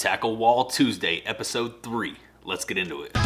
Tackle Wall Tuesday, episode 3. Let's get into it.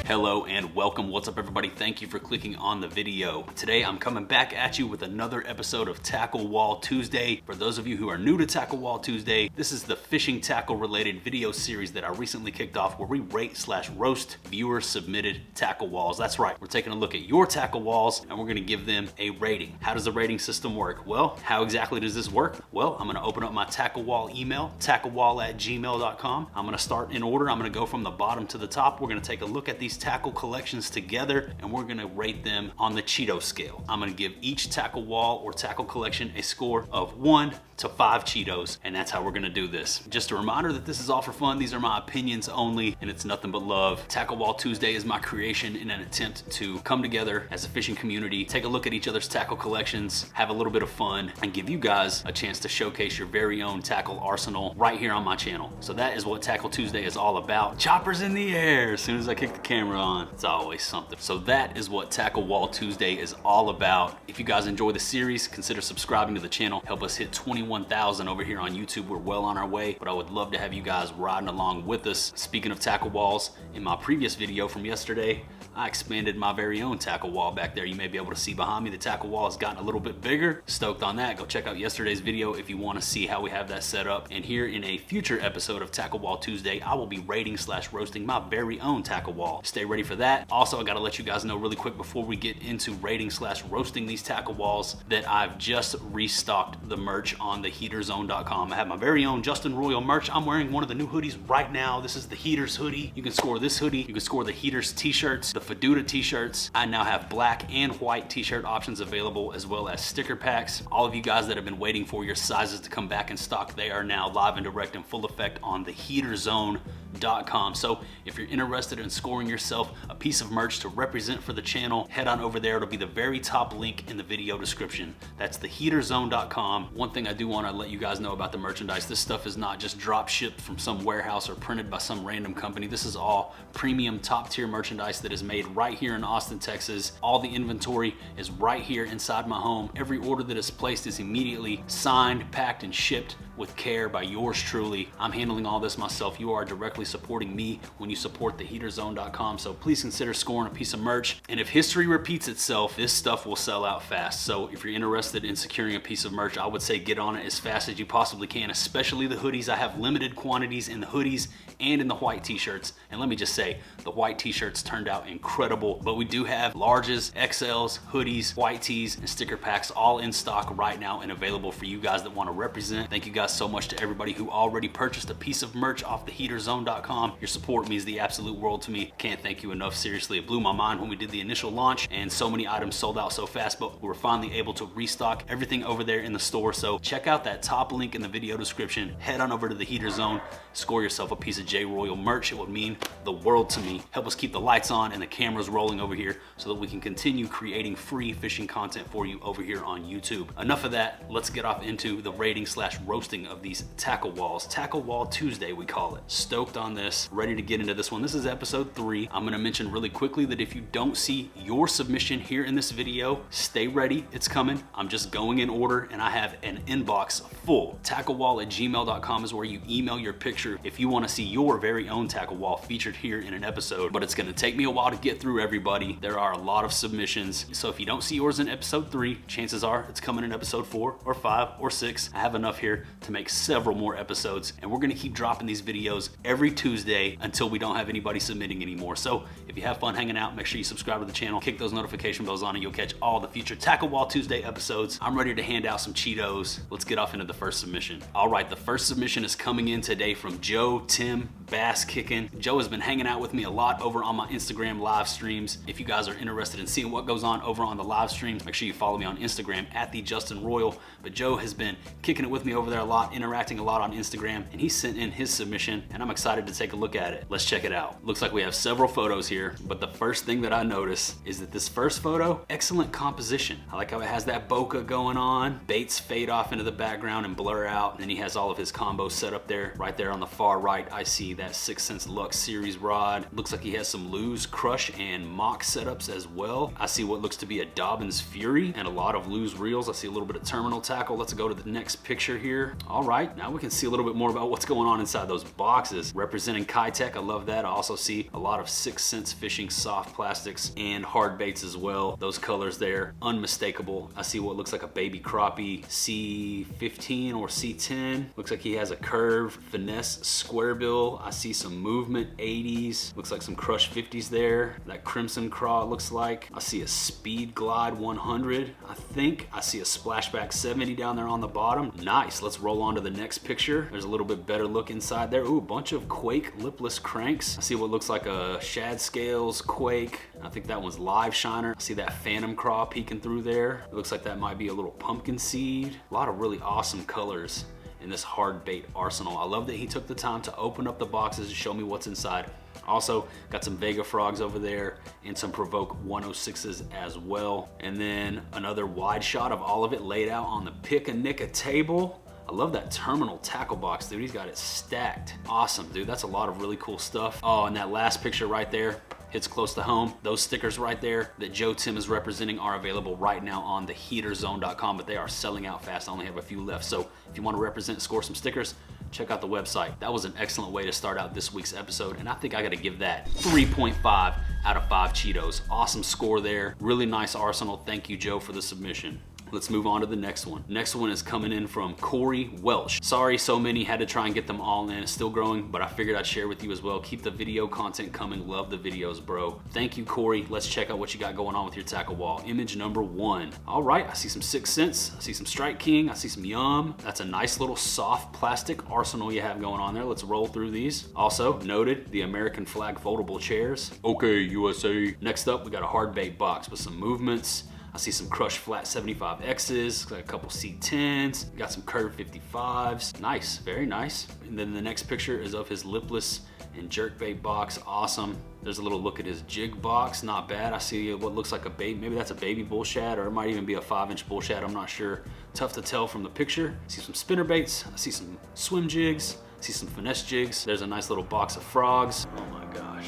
Hello and welcome. What's up, everybody? Thank you for clicking on the video. Today I'm coming back at you with another episode of Tackle Wall Tuesday. For those of you who are new to Tackle Wall Tuesday, this is the fishing tackle related video series that I recently kicked off where we rate/roast viewer submitted tackle walls. That's right, we're taking a look at your tackle walls and we're going to give them a rating. How does the rating system work? Well, how exactly does this work? Well, I'm going to open up my tackle wall email, tacklewall@gmail.com. I'm going to start in order. I'm going to go from the bottom to the top. We're going to take a look at these tackle collections together and we're going to rate them on the Cheeto scale. I'm going to give each tackle wall or tackle collection a score of 1 to 5 Cheetos, and that's how we're going to do this. Just a reminder that this is all for fun. These are my opinions only and it's nothing but love. Tackle Wall Tuesday is my creation in an attempt to come together as a fishing community, take a look at each other's tackle collections, have a little bit of fun, and give you guys a chance to showcase your very own tackle arsenal right here on my channel. So that is what Tackle Tuesday is all about. Choppers in the air as soon as I kick the camera on. It's always something. So that is what Tackle Wall Tuesday is all about. If you guys enjoy the series, consider subscribing to the channel. Help us hit 21,000 over here on YouTube. We're well on our way, but I would love to have you guys riding along with us. Speaking of tackle walls, in my previous video from yesterday, I expanded my very own tackle wall back there. You may be able to see behind me, the tackle wall has gotten a little bit bigger. Stoked on that. Go check out yesterday's video if you want to see how we have that set up. And here in a future episode of Tackle Wall Tuesday, I will be rating/roasting my very own tackle wall. Stay ready for that. Also, I gotta let you guys know really quick before we get into rating/roasting these tackle walls that I've just restocked the merch on the heaterzone.com. I have my very own Justin Royal merch. I'm wearing one of the new hoodies right now. This is the Heaters hoodie. You can score this hoodie. You can score the Heaters t-shirts, the Faduta t-shirts. I now have black and white t-shirt options available, as well as sticker packs. All of you guys that have been waiting for your sizes to come back in stock, they are now live and direct in full effect on the heaterzone.com. So if you're interested in scoring yourself a piece of merch to represent for the channel, head on over there. It'll be the very top link in the video description. That's the heaterzone.com. One thing I do want to let you guys know about the merchandise, this stuff is not just drop shipped from some warehouse or printed by some random company. This is all premium top tier merchandise that is made right here in Austin, Texas. All the inventory is right here inside my home. Every order that is placed is immediately signed, packed, and shipped with care by yours truly. I'm handling all this myself. You are directly supporting me when you support the heaterzone.com. So please consider scoring a piece of merch. And if history repeats itself, this stuff will sell out fast. So if you're interested in securing a piece of merch, I would say get on it as fast as you possibly can, especially the hoodies. I have limited quantities in the hoodies and in the white t-shirts. And let me just say, the white t-shirts turned out incredible, but we do have larges, XLs, hoodies, white tees, and sticker packs all in stock right now and available for you guys that want to represent. Thank you guys so much to everybody who already purchased a piece of merch off the heaterzone.com. Your support means the absolute world to me. Can't thank you enough. Seriously, it blew my mind when we did the initial launch and so many items sold out so fast, but we were finally able to restock everything over there in the store. So check out that top link in the video description. Head on over to the Heater Zone, score yourself a piece of J Royal merch. It would mean the world to me. Help us keep the lights on and the cameras rolling over here so that we can continue creating free fishing content for you over here on YouTube. Enough of that. Let's get off into the rating/roasting of these tackle walls. Tackle Wall Tuesday, we call it. Stoked on this. Ready to get into this one. This is episode 3. I'm going to mention really quickly that if you don't see your submission here in this video, stay ready. It's coming. I'm just going in order and I have an inbox full. Tacklewall@gmail.com is where you email your picture if you want to see your very own tackle wall featured here in an episode, but it's going to take me a while to get through everybody. There are a lot of submissions. So if you don't see yours in episode 3, chances are it's coming in episode 4 or 5 or 6. I have enough here to make several more episodes, and we're going to keep dropping these videos every Tuesday until we don't have anybody submitting anymore. So if you have fun hanging out, make sure you subscribe to the channel, kick those notification bells on, and you'll catch all the future Tackle Wall Tuesday episodes. I'm ready to hand out some Cheetos. Let's get off into the first submission. All right, the first submission is coming in today from Joe Tim Bass Kicking. Joe has been hanging out with me a lot over on my Instagram live streams. If you guys are interested in seeing what goes on over on the live streams, make sure you follow me on Instagram @TheJustinRoyal. But Joe has been kicking it with me over there a lot lot, interacting a lot on Instagram, and he sent in his submission, and I'm excited to take a look at it. Let's check it out. Looks like we have several photos here, but the first thing that I notice is that this first photo, excellent composition. I like how it has that bokeh going on, baits fade off into the background and blur out, and then he has all of his combos set up there. Right there on the far right, I see that 6th Sense Lux series rod. Looks like he has some Lew's Crush and Mock setups as well. I see what looks to be a Dobbins Fury and a lot of Lew's reels. I see a little bit of terminal tackle. Let's go to the next picture here. All right, now we can see a little bit more about what's going on inside those boxes. Representing Kitech, I love that. I also see a lot of 6th Sense Fishing soft plastics and hard baits as well. Those colors there, unmistakable. I see what looks like a baby crappie C15 or C10. Looks like he has a curve finesse square bill. I see some movement 80s. Looks like some Crush 50s there. That Crimson Craw looks like. I see a Speed Glide 100. I think I see a Splashback 70 down there on the bottom. Nice. Let's roll on to the next picture. There's a little bit better look inside there. Ooh, a bunch of Quake lipless cranks. I see what looks like a Shad Scales Quake. I think that one's Live Shiner. I see that Phantom Craw peeking through there. It looks like that might be a little Pumpkin Seed. A lot of really awesome colors in this hard bait arsenal. I love that he took the time to open up the boxes and show me what's inside. Also got some Vega Frogs over there and some Provoke 106s as well. And then another wide shot of all of it laid out on the Pick a Nicka table. I love that terminal tackle box, dude. He's got it stacked. Awesome, dude. That's a lot of really cool stuff. Oh, and that last picture right there hits close to home. Those stickers right there that Joe Tim is representing are available right now on theheaterzone.com, but they are selling out fast. I only have a few left. So if you want to represent, score some stickers, check out the website. That was an excellent way to start out this week's episode, and I think I gotta give that 3.5 out of 5 Cheetos. Awesome score there. Really nice arsenal. Thank you, Joe, for the submission. Let's move on to the next one. Next one is coming in from Corey Welsh. Sorry so many, had to try and get them all in. It's still growing, but I figured I'd share with you as well. Keep the video content coming. Love the videos, bro. Thank you, Corey. Let's check out what you got going on with your tackle wall. Image number 1. All right, I see some 6th Sense. I see some Strike King. I see some Yum. That's a nice little soft plastic arsenal you have going on there. Let's roll through these. Also noted the American flag foldable chairs. Okay, USA. Next up, we got a hard bait box with some movements. I see some Crush Flat 75Xs, got a couple C10s, got some Curve 55s. Nice, very nice. And then the next picture is of his lipless and jerkbait box. Awesome. There's a little look at his jig box. Not bad. I see what looks like a baby. Maybe that's a baby bull shad, or it might even be a 5-inch bull shad. I'm not sure. Tough to tell from the picture. I see some spinner baits. I see some swim jigs. I see some finesse jigs. There's a nice little box of frogs. Oh my gosh.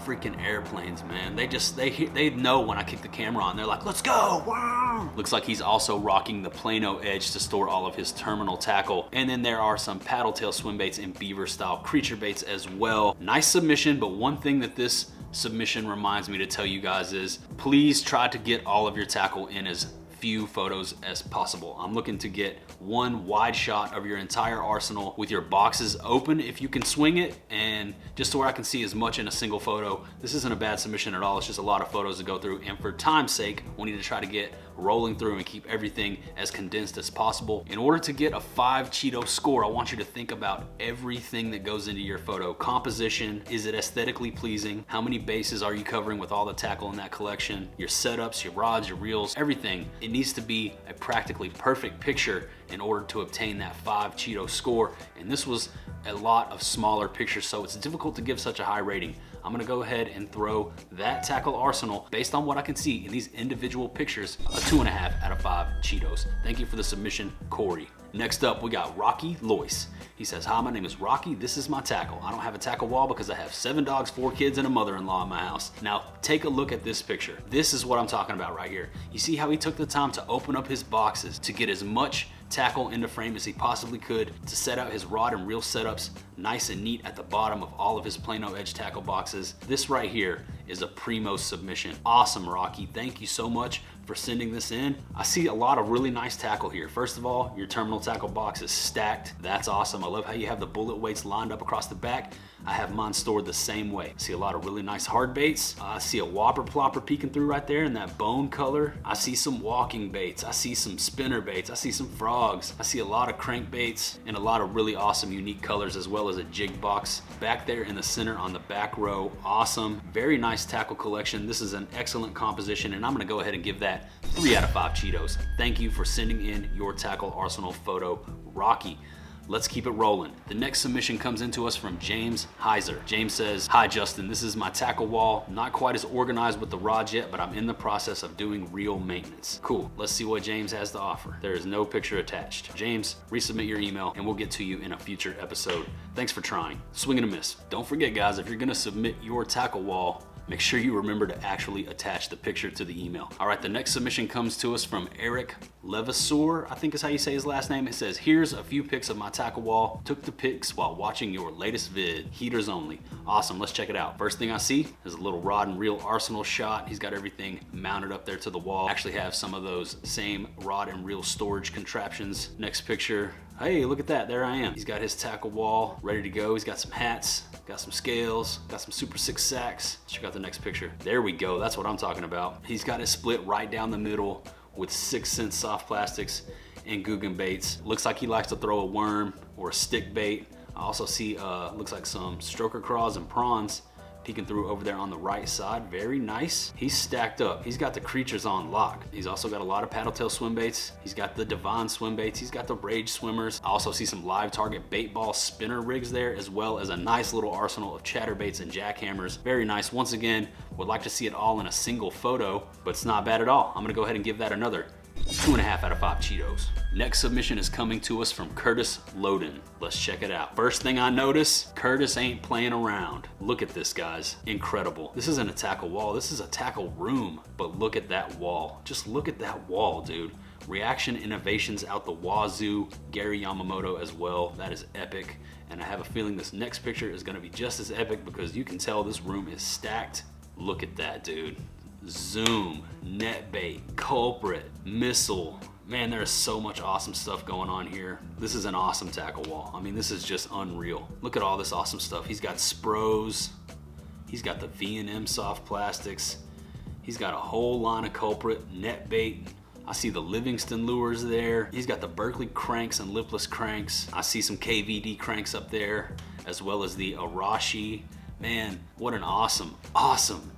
Freaking airplanes, man. They know when I kick the camera on. They're like, let's go. Wow. Looks like he's also rocking the Plano Edge to store all of his terminal tackle. And then there are some paddle tail swim baits and beaver style creature baits as well. Nice submission, but one thing that this submission reminds me to tell you guys is please try to get all of your tackle in as few photos as possible. I'm looking to get one wide shot of your entire arsenal with your boxes open if you can swing it, and just to where I can see as much in a single photo. This isn't a bad submission at all. It's just a lot of photos to go through, and for time's sake, we need to try to get rolling through and keep everything as condensed as possible. In order to get a 5 Cheeto score, I want you to think about everything that goes into your photo. Composition, is it aesthetically pleasing? How many bases are you covering with all the tackle in that collection? Your setups, your rods, your reels, everything. It needs to be a practically perfect picture in order to obtain that 5 Cheeto score. And this was a lot of smaller pictures, so it's difficult to give such a high rating. I'm gonna go ahead and throw that tackle arsenal, based on what I can see in these individual pictures, a 2.5 out of 5 Cheetos. Thank you for the submission, Corey. Next up, we got Rocky Lois. He says, hi, my name is Rocky. This is my tackle. I don't have a tackle wall because I have 7 dogs, 4 kids, and a mother-in-law in my house. Now, take a look at this picture. This is what I'm talking about right here. You see how he took the time to open up his boxes to get as much tackle into frame as he possibly could, to set out his rod and reel setups nice and neat at the bottom of all of his Plano Edge tackle boxes. This right here is a primo submission. Awesome, Rocky. Thank you so much for sending this in. I see a lot of really nice tackle here. First of all, your terminal tackle box is stacked. That's awesome. I love how you have the bullet weights lined up across the back. I have mine stored the same way. I see a lot of really nice hard baits. I see a whopper plopper peeking through right there in that bone color. I see some walking baits. I see some spinner baits. I see some frogs. I see a lot of crankbaits and a lot of really awesome unique colors, as well as a jig box back there in the center on the back row. Awesome, very nice tackle collection. This is an excellent composition, and I'm gonna go ahead and give that 3 out of 5 Cheetos. Thank you for sending in your tackle arsenal photo, Rocky. Let's keep it rolling. The next submission comes into us from James Heiser. James says, "Hi Justin, this is my tackle wall. Not quite as organized with the rods yet, but I'm in the process of doing real maintenance." Cool, let's see what James has to offer. There is no picture attached. James, resubmit your email and we'll get to you in a future episode. Thanks for trying. Swing and a miss. Don't forget guys, if you're gonna submit your tackle wall, make sure you remember to actually attach the picture to the email. All right, the next submission comes to us from Eric Levasseur, I think is how you say his last name. It says, "Here's a few pics of my tackle wall. Took the pics while watching your latest vid. Heaters only." Awesome, let's check it out. First thing I see is a little rod and reel arsenal shot. He's got everything mounted up there to the wall. Actually have some of those same rod and reel storage contraptions. Next picture, hey, look at that, there I am. He's got his tackle wall ready to go. He's got some hats, got some scales, got some Super 6 sacks. Check out the next picture. There we go, that's what I'm talking about. He's got it split right down the middle with 6 cent soft plastics and Guggen baits. Looks like he likes to throw a worm or a stick bait. I also see, looks like some stroker craws and prawns peeking through over there on the right side. Very nice. He's stacked up. He's got the creatures on lock. He's also got a lot of paddle tail swim baits. He's got the Devon swim baits. He's got the Rage swimmers. I also see some live target bait ball spinner rigs there, as well as a nice little arsenal of chatterbaits and jackhammers. Very nice. Once again, would like to see it all in a single photo, but it's not bad at all. I'm gonna go ahead and give that another 2.5 out of 5 Cheetos. Next submission is coming to us from Curtis Loden. Let's check it out. First thing I notice, Curtis ain't playing around. Look at this, guys. Incredible. This isn't a tackle wall, this is a tackle room. But look at that wall. Just look at that wall, dude. Reaction innovations out the wazoo. Gary Yamamoto as well. That is epic. And I have a feeling this next picture is gonna be just as epic because you can tell this room is stacked. Look at that, dude. Zoom, net bait, culprit, missile. Man, there is so much awesome stuff going on here. This is an awesome tackle wall. I mean, this is just unreal. Look at all this awesome stuff. He's got Spros. He's got the V&M soft plastics. He's got a whole line of culprit, net bait. I see the Livingston lures there. He's got the Berkeley cranks and lipless cranks. I see some KVD cranks up there, as well as the Arashi. Man, what an awesome,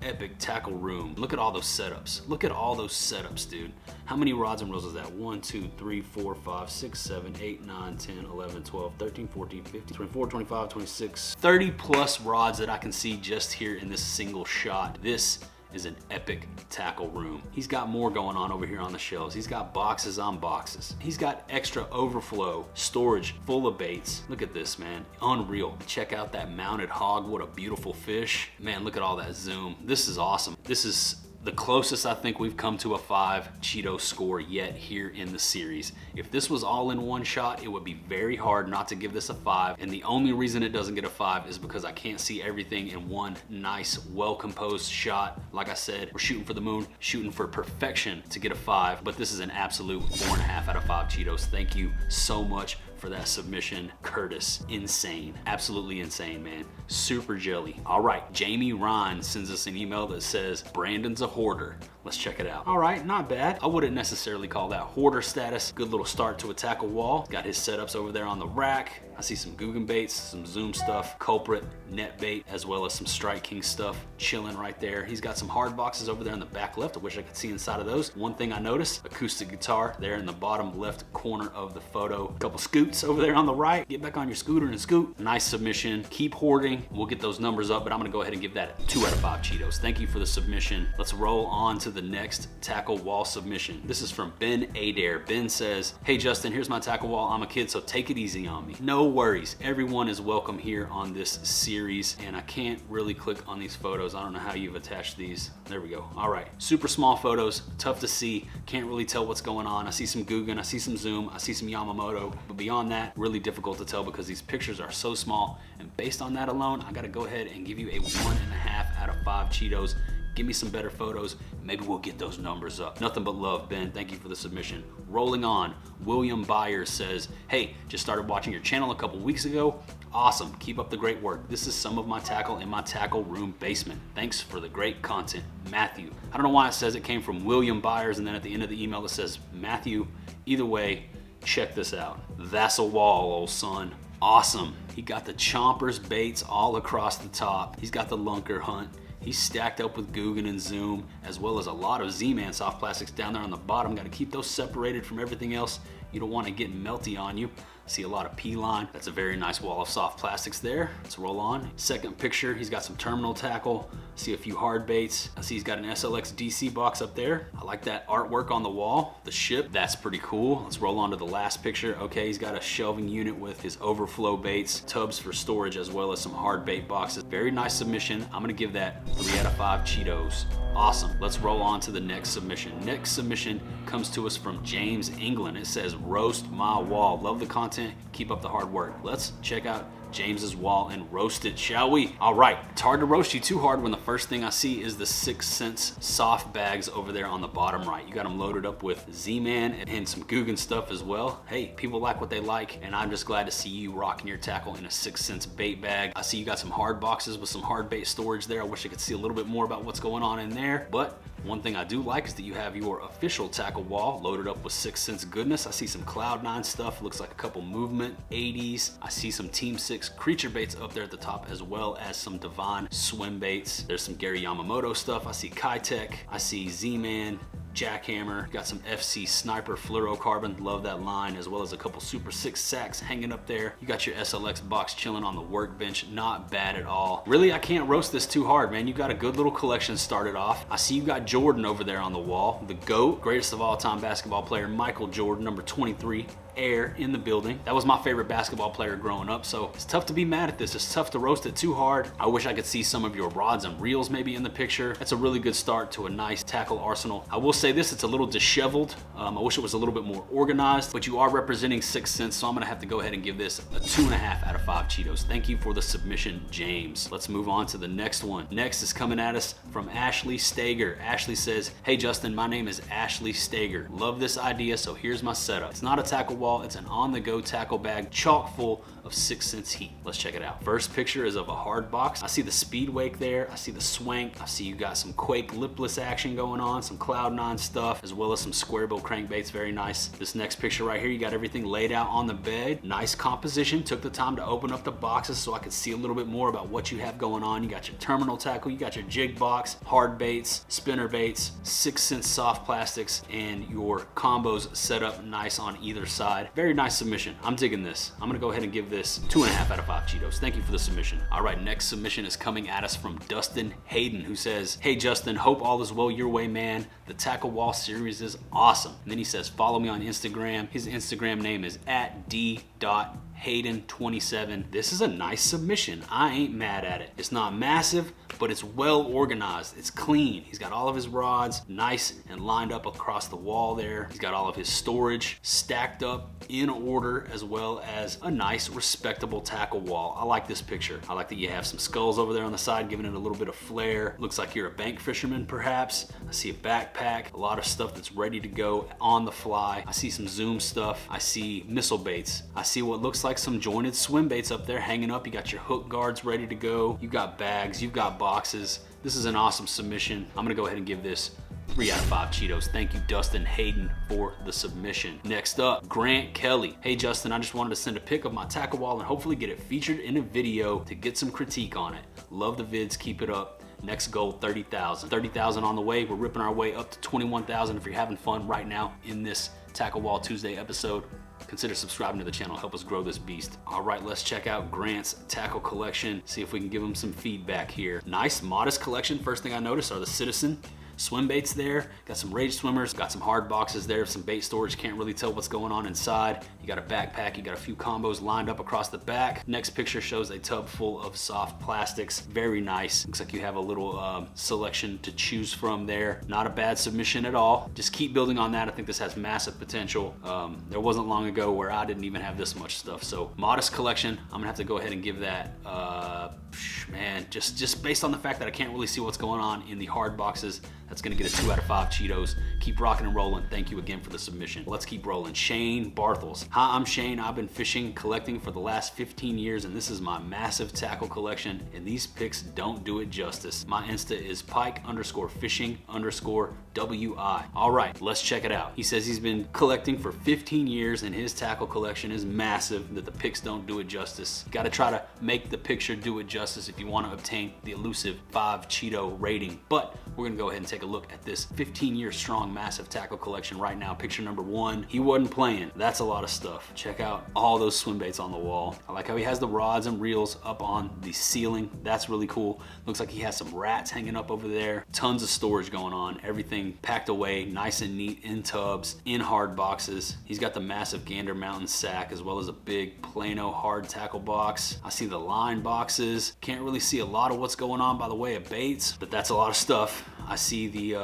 epic tackle room. Look at all those setups. Look at all those setups, dude. How many rods and reels is that? 1, 2, 3, 4, 5, 6, 7, 8, 9, 10, 11, 12, 13, 14, 15, 24, 25, 26, 30 plus rods that I can see just here in this single shot. This is an epic tackle room. He's got more going on over here on the shelves. He's got boxes on boxes. He's got extra overflow storage full of baits. Look at this, man. Unreal. Check out that mounted hog. What a beautiful fish. Man, look at all that zoom. This is awesome. This is the closest I think we've come to a 5 Cheeto score yet here in the series. If this was all in one shot, it would be very hard not to give this a 5. And the only reason it doesn't get a 5 is because I can't see everything in one nice, well-composed shot. Like I said, we're shooting for the moon, shooting for perfection to get a 5, but this is an absolute 4.5 out of 5 Cheetos. Thank you so much for that submission, Curtis. Insane, absolutely insane, man. Super jelly. All right, Jamie Ryan sends us an email that says, "Brandon's a hoarder." Let's check it out. All right, not bad. I wouldn't necessarily call that hoarder status. Good little start to a tackle wall. Got his setups over there on the rack. I see some Guggen baits, some Zoom stuff, culprit, net bait, as well as some Strike King stuff chilling right there. He's got some hard boxes over there in the back left. I wish I could see inside of those. One thing I noticed, acoustic guitar there in the bottom left corner of the photo. A couple scoots over there on the right. Get back on your scooter and scoot. Nice submission. Keep hoarding. We'll get those numbers up, but I'm gonna go ahead and give that 2 out of 5 Cheetos. Thank you for the submission. Let's roll on to the next tackle wall submission. This is from Ben Adair. Ben says, "Hey Justin, here's my tackle wall. I'm a kid, so take it easy on me." No worries. Everyone is welcome here on this series, and I can't really click on these photos. I don't know how you've attached these. There we go. All right. Super small photos, tough to see. Can't really tell what's going on. I see some Guggen, I see some Zoom, I see some Yamamoto, but beyond that, really difficult to tell because these pictures are so small. And based on that alone, I gotta go ahead and give you a 1.5 out of 5 Cheetos. Give me some better photos, maybe we'll get those numbers up. Nothing but love, Ben. Thank you for the submission. Rolling on, William Byers says, "Hey, just started watching your channel a couple weeks ago. Awesome, keep up the great work. This is some of my tackle in my tackle room basement. Thanks for the great content, Matthew. I don't know why it says it came from William Byers and then at the end of the email it says Matthew. Either way, check this out. That's a wall, old son. Awesome. He got the chompers baits all across the top. He's got the lunker hunt. He's stacked up with Guggen and Zoom, as well as a lot of Z-Man soft plastics down there on the bottom. Got to keep those separated from everything else. You don't want to get melty on you. See a lot of P-line. That's a very nice wall of soft plastics there. Let's roll on. Second picture, he's got some terminal tackle. See a few hard baits. I see he's got an SLX DC box up there. I like that artwork on the wall, the ship. That's pretty cool. Let's roll on to the last picture. Okay, he's got a shelving unit with his overflow baits, tubs for storage, as well as some hard bait boxes. Very nice submission. I'm gonna give that 3 out of 5 Cheetos. Awesome. Let's roll on to the next submission. Next submission comes to us from James England. It says, roast my wall. Love the content. Keep up the hard work. Let's check out James's wall and roast it, shall we? All right, it's hard to roast you too hard when the first thing I see is the 6 cents soft bags over there on the bottom right. You got them loaded up with Z-Man and some Guggen stuff as well. Hey, people like what they like, and I'm just glad to see you rocking your tackle in a 6 cents bait bag. I see you got some hard boxes with some hard bait storage there. I wish I could see a little bit more about what's going on in there, but one thing I do like is that you have your official tackle wall loaded up with 6 cents goodness. I see some Cloud9 stuff, looks like a couple Movement 80s. I see some Team 6 creature baits up there at the top, as well as some Divine swim baits. There's some Gary Yamamoto stuff. I see Kitech. I see Z-Man, Jackhammer. Got some FC Sniper fluorocarbon, love that line, as well as a couple Super 6 sacks hanging up there. You got your SLX box chilling on the workbench, not bad at all. Really, I can't roast this too hard, man. You got a good little collection started off. I see you got Jordan over there on the wall, the GOAT, greatest of all time basketball player, Michael Jordan, number 23. Air in the building. That was my favorite basketball player growing up, so it's tough to be mad at this. It's tough to roast it too hard. I wish I could see some of your rods and reels maybe in the picture. That's a really good start to a nice tackle arsenal. I will say this, it's a little disheveled. I wish it was a little bit more organized, but you are representing 6 cents, so I'm gonna have to go ahead and give this a 2.5 out of 5 Cheetos. Thank you for the submission, James. Let's move on to the next one. Next is coming at us from Ashley Stager. Ashley says, hey Justin, my name is Ashley Stager. Love this idea, so here's my setup. It's not a tackle wall, it's an on-the-go tackle bag chock full of 6 cents heat. Let's check it out. First picture is of a hard box. I see the speed wake there. I see the swank. I see you got some Quake lipless action going on, some Cloud9 stuff, as well as some square bill crankbaits. Very nice. This next picture right here, you got everything laid out on the bed. Nice composition. Took the time to open up the boxes so I could see a little bit more about what you have going on. You got your terminal tackle, you got your jig box, hard baits, spinner baits, 6 cents soft plastics, and your combos set up nice on either side. Very nice submission. I'm digging this. I'm gonna go ahead and give this 2.5 out of 5 Cheetos. Thank you for the submission. All right, next submission is coming at us from Dustin Hayden, who says, hey Justin, hope all is well your way, man. The tackle wall series is awesome. And then he says, follow me on Instagram. His Instagram name is @d.hayden27. This is a nice submission. I ain't mad at it. It's not massive, but it's well organized. It's clean. He's got all of his rods nice and lined up across the wall there. He's got all of his storage stacked up in order, as well as a nice respectable tackle wall. I like this picture. I like that you have some skulls over there on the side, giving it a little bit of flair. Looks like you're a bank fisherman perhaps. I see a backpack, a lot of stuff that's ready to go on the fly. I see some Zoom stuff. I see missile baits. I see what looks like some jointed swim baits up there hanging up. You got your hook guards ready to go. You got bags, you've got boxes. This is an awesome submission. I'm gonna go ahead and give this 3 out of 5 Cheetos. Thank you, Dustin Hayden, for the submission. Next up, Grant Kelly. Hey Justin, I just wanted to send a pic of my tackle wall and hopefully get it featured in a video to get some critique on it. Love the vids, keep it up. Next goal, 30,000. 30,000 on the way. We're ripping our way up to 21,000. If you're having fun right now in this Tackle Wall Tuesday episode, consider subscribing to the channel, help us grow this beast. All right, let's check out Grant's tackle collection, see if we can give him some feedback here. Nice, modest collection. First thing I noticed are the Citizen swim baits there. Got some Rage Swimmers, got some hard boxes there, some bait storage. Can't really tell what's going on inside. You got a backpack, you got a few combos lined up across the back. Next picture shows a tub full of soft plastics. Very nice. Looks like you have a little selection to choose from there. Not a bad submission at all. Just keep building on that. I think this has massive potential. There wasn't long ago where I didn't even have this much stuff. So modest collection. I'm gonna have to go ahead and give that Man, just based on the fact that I can't really see what's going on in the hard boxes, that's gonna get a 2 out of 5 Cheetos. Keep rocking and rolling. Thank you again for the submission. Let's keep rolling. Shane Barthels. Hi, I'm Shane. I've been fishing, collecting for the last 15 years, and this is my massive tackle collection, and these pics don't do it justice. My Insta is Pike_fishing_WI. All right, let's check it out. He says he's been collecting for 15 years, and his tackle collection is massive, that the pics don't do it justice. Gotta try to make the picture do it justice if you want to obtain the elusive 5 Cheeto rating. But we're gonna go ahead and take a look at this 15-year strong massive tackle collection right now. Picture number 1, he wasn't playing. That's a lot of stuff. Check out all those swim baits on the wall. I like how he has the rods and reels up on the ceiling. That's really cool. Looks like he has some rats hanging up over there. Tons of storage going on. Everything packed away nice and neat in tubs, in hard boxes. He's got the massive Gander Mountain sack as well as a big Plano hard tackle box. I see the line boxes. Can't really see a lot of what's going on by the way of baits, but that's a lot of stuff. I see the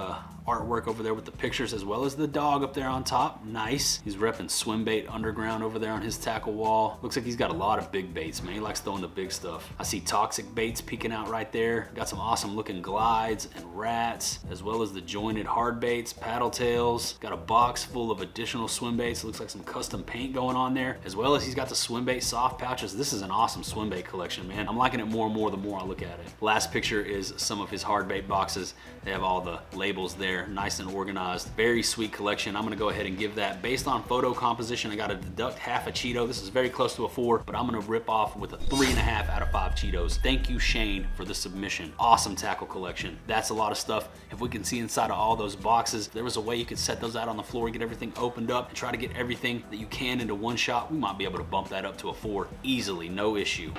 artwork over there with the pictures as well as the dog up there on top. Nice. He's repping Swim Bait Underground over there on his tackle wall. Looks like he's got a lot of big baits, man. He likes throwing the big stuff. I see toxic baits peeking out right there. Got some awesome looking glides and rats, as well as the jointed hard baits, paddle tails. Got a box full of additional swim baits. Looks like some custom paint going on there, as well as he's got the swim bait soft pouches. This is an awesome swim bait collection, man. I'm liking it more and more the more I look at it. Last picture is some of his hard bait boxes. They have all the labels there, nice and organized. Very sweet collection. I'm gonna go ahead and give that, based on photo composition, I gotta deduct half a Cheeto. This is very close to a 4, but I'm gonna rip off with a 3.5 out of 5 Cheetos. Thank you, Shane, for the submission. Awesome tackle collection. That's a lot of stuff. If we can see inside of all those boxes, if there was a way you could set those out on the floor, get everything opened up, and try to get everything that you can into one shot, we might be able to bump that up to a 4 easily, no issue.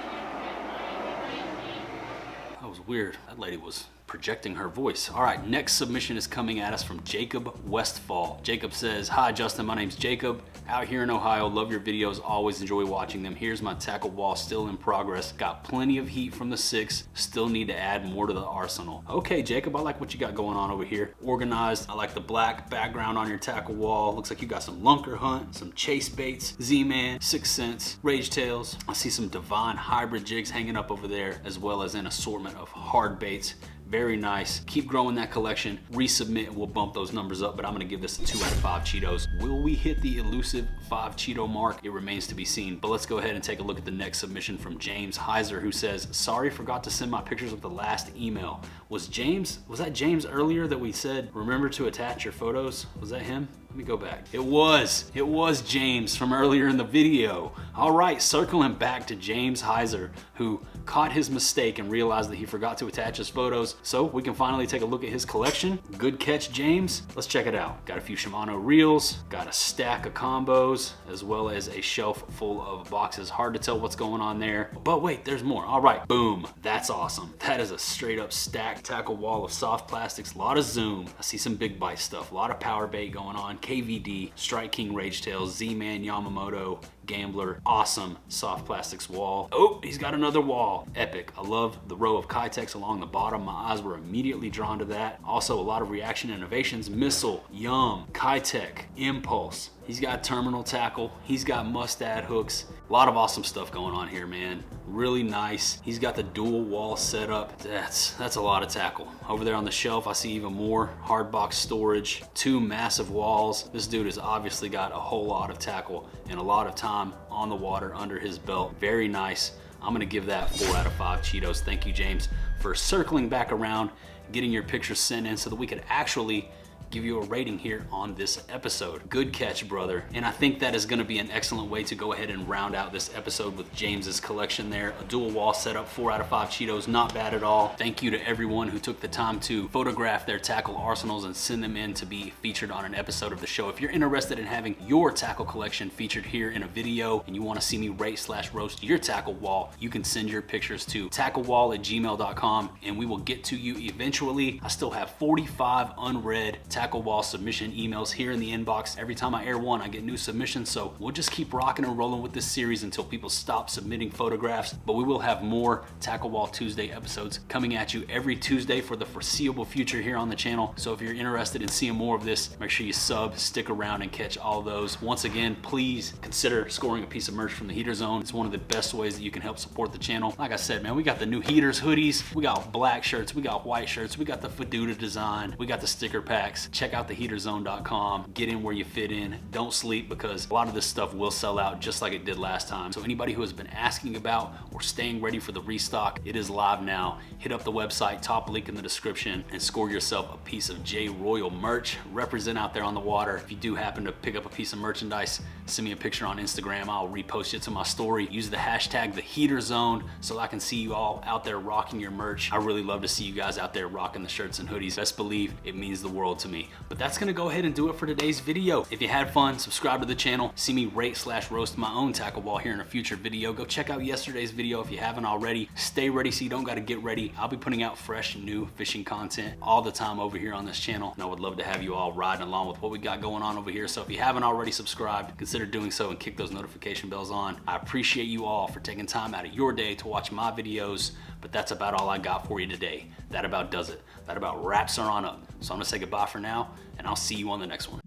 That was weird. That lady was projecting her voice. All right, next submission is coming at us from Jacob Westfall. Jacob says, hi Justin, my name's Jacob. Out here in Ohio, love your videos, always enjoy watching them. Here's my tackle wall, still in progress. Got plenty of heat from the 6, still need to add more to the arsenal. Okay, Jacob, I like what you got going on over here. Organized, I like the black background on your tackle wall. Looks like you got some Lunker Hunt, some Chase Baits, Z-Man, 6th Sense, Rage Tails. I see some Divine hybrid jigs hanging up over there, as well as an assortment of hard baits. Very nice. Keep growing that collection. Resubmit and we'll bump those numbers up, but I'm gonna give this a 2 out of 5 Cheetos. Will we hit the elusive 5 Cheeto mark? It remains to be seen, but let's go ahead and take a look at the next submission from James Heiser, who says, sorry, forgot to send my pictures with the last email. Was that James earlier that we said, remember to attach your photos? Was that him? Let me go back. It was James from earlier in the video. All right, circling back to James Heiser, who caught his mistake and realized that he forgot to attach his photos. So we can finally take a look at his collection. Good catch, James. Let's check it out. Got a few Shimano reels, got a stack of combos, as well as a shelf full of boxes. Hard to tell what's going on there, but wait, there's more. All right, boom. That's awesome. That is a straight up stacked tackle wall of soft plastics, a lot of zoom. I see some big bite stuff, a lot of power bait going on, KVD, Strike King Rage Tails, Z-Man Yamamoto, Gambler, awesome soft plastics wall. Oh, he's got another wall. Epic. I love the row of Kitex along the bottom. My eyes were immediately drawn to that. Also a lot of Reaction Innovations, Missile, Yum, Kitech, Impulse. He's got terminal tackle. He's got mustad hooks. A lot of awesome stuff going on here, man. Really nice. He's got the dual wall setup. That's a lot of tackle. Over there on the shelf, I see even more hard box storage, 2 massive walls. This dude has obviously got a whole lot of tackle and a lot of time on the water under his belt. Very nice. I'm gonna give that 4 out of 5 Cheetos. Thank you, James, for circling back around, getting your pictures sent in so that we could actually give you a rating here on this episode. Good catch, brother. And I think that is gonna be an excellent way to go ahead and round out this episode with James's collection there. A dual wall setup, 4 out of 5 Cheetos, not bad at all. Thank you to everyone who took the time to photograph their tackle arsenals and send them in to be featured on an episode of the show. If you're interested in having your tackle collection featured here in a video and you wanna see me rate/roast your tackle wall, you can send your pictures to tacklewall@gmail.com and we will get to you eventually. I still have 45 unread tackle wall submission emails here in the inbox. Every time I air one, I get new submissions, so we'll just keep rocking and rolling with this series until people stop submitting photographs. But we will have more Tackle Wall Tuesday episodes coming at you every Tuesday for the foreseeable future here on the channel. So if you're interested in seeing more of this, make sure you sub, stick around, and catch all those. Once again, please consider scoring a piece of merch from the Heater Zone. It's one of the best ways that you can help support the channel. Like I said, man, we got the new Heaters hoodies, we got black shirts, we got white shirts, we got the Fedora design, we got the sticker packs. Check out theheaterzone.com. Get in where you fit in. Don't sleep, because a lot of this stuff will sell out just like it did last time. So anybody who has been asking about or staying ready for the restock, it is live now. Hit up the website, top link in the description, and score yourself a piece of J Royal merch. Represent out there on the water. If you do happen to pick up a piece of merchandise, send me a picture on Instagram. I'll repost it to my story. Use the hashtag #TheHeaterZone so I can see you all out there rocking your merch. I really love to see you guys out there rocking the shirts and hoodies. Best believe it means the world to me. But that's gonna go ahead and do it for today's video. If you had fun, subscribe to the channel. See me rate/roast my own tackle wall here in a future video. Go check out yesterday's video if you haven't already. Stay ready so you don't gotta get ready. I'll be putting out fresh, new fishing content all the time over here on this channel, and I would love to have you all riding along with what we got going on over here. So if you haven't already subscribed, consider doing so and kick those notification bells on. I appreciate you all for taking time out of your day to watch my videos, but that's about all I got for you today. That about does it. That about wraps her on up. So I'm gonna say goodbye for now, and I'll see you on the next one.